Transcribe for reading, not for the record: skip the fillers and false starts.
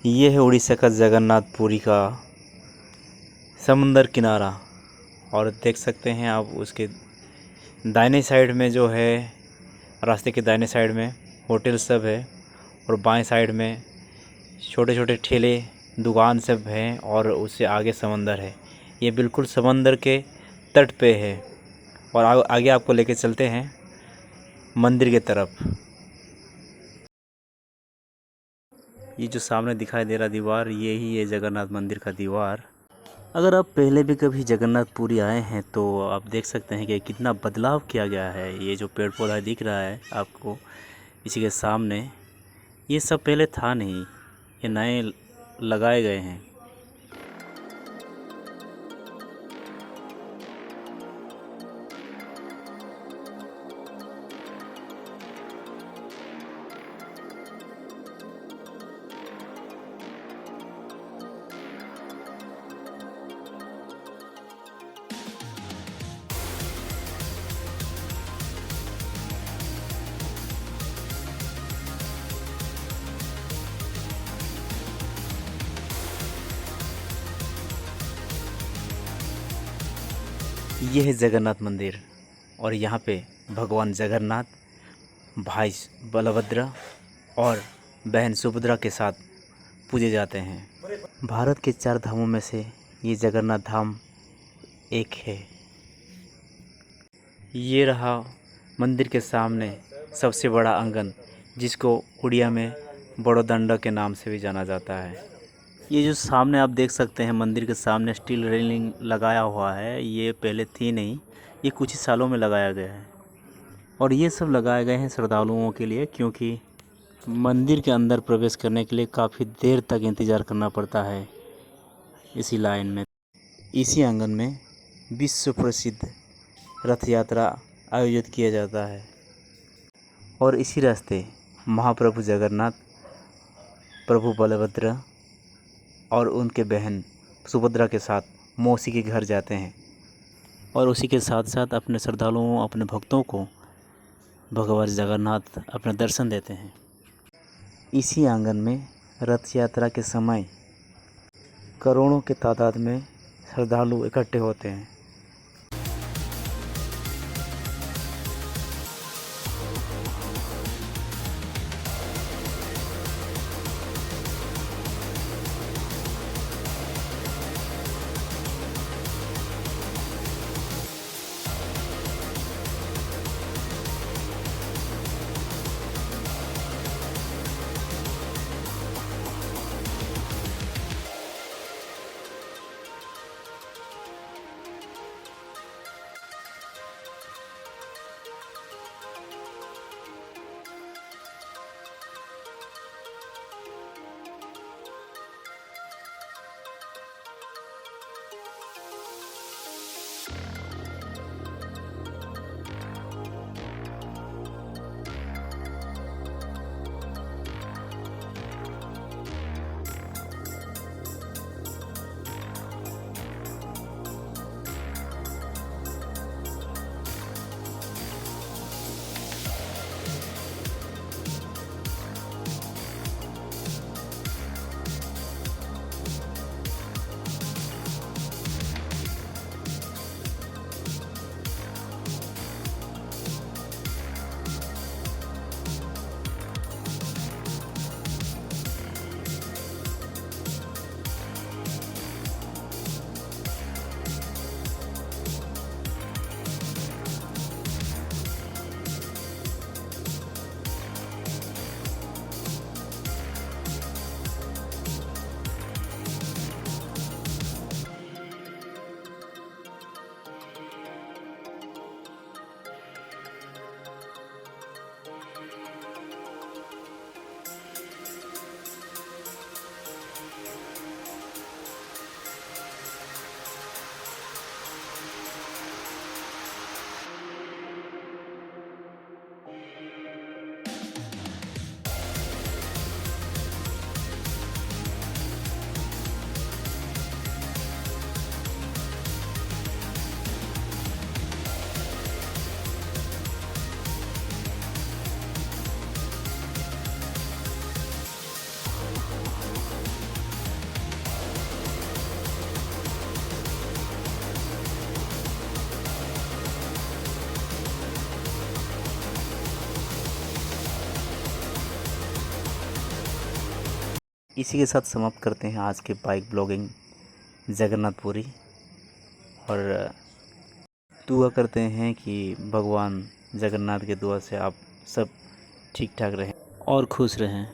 ये है उड़ीसा का जगन्नाथपुरी का समुंदर किनारा। और देख सकते हैं आप उसके दाहिने साइड में जो है, रास्ते के दाहिने साइड में होटल सब है और बाएं साइड में छोटे छोटे ठेले दुकान सब हैं और उससे आगे समंदर है। ये बिल्कुल समंदर के तट पे है। और आगे आपको लेके चलते हैं मंदिर की तरफ। ये जो सामने दिखाई दे रहा दीवार, ये ही है जगन्नाथ मंदिर का दीवार। अगर आप पहले भी कभी जगन्नाथपुरी आए हैं तो आप देख सकते हैं कि कितना बदलाव किया गया है। ये जो पेड़ पौधा दिख रहा है आपको इसी के सामने, ये सब पहले था नहीं, ये नए लगाए गए हैं। ये है जगन्नाथ मंदिर और यहाँ पे भगवान जगन्नाथ, भाई बलभद्र और बहन सुभद्रा के साथ पूजे जाते हैं। भारत के 4 धामों में से ये जगन्नाथ धाम एक है। ये रहा मंदिर के सामने सबसे बड़ा आंगन, जिसको उड़िया में बड़ोदंडा के नाम से भी जाना जाता है। ये जो सामने आप देख सकते हैं मंदिर के सामने स्टील रेलिंग लगाया हुआ है, ये पहले थी नहीं, ये कुछ ही सालों में लगाया गया है। और ये सब लगाए गए हैं श्रद्धालुओं के लिए, क्योंकि मंदिर के अंदर प्रवेश करने के लिए काफ़ी देर तक इंतज़ार करना पड़ता है इसी लाइन में। इसी आंगन में विश्व प्रसिद्ध रथ यात्रा आयोजित किया जाता है और इसी रास्ते महाप्रभु जगन्नाथ, प्रभु बलभद्र और उनके बहन सुभद्रा के साथ मौसी के घर जाते हैं और उसी के साथ साथ अपने श्रद्धालुओं, अपने भक्तों को भगवान जगन्नाथ अपने दर्शन देते हैं। इसी आंगन में रथ यात्रा के समय करोड़ों के तादाद में श्रद्धालु इकट्ठे होते हैं। इसी के साथ समाप्त करते हैं आज के बाइक ब्लॉगिंग जगन्नाथपुरी, और दुआ करते हैं कि भगवान जगन्नाथ के दुआ से आप सब ठीक ठाक रहें और खुश रहें।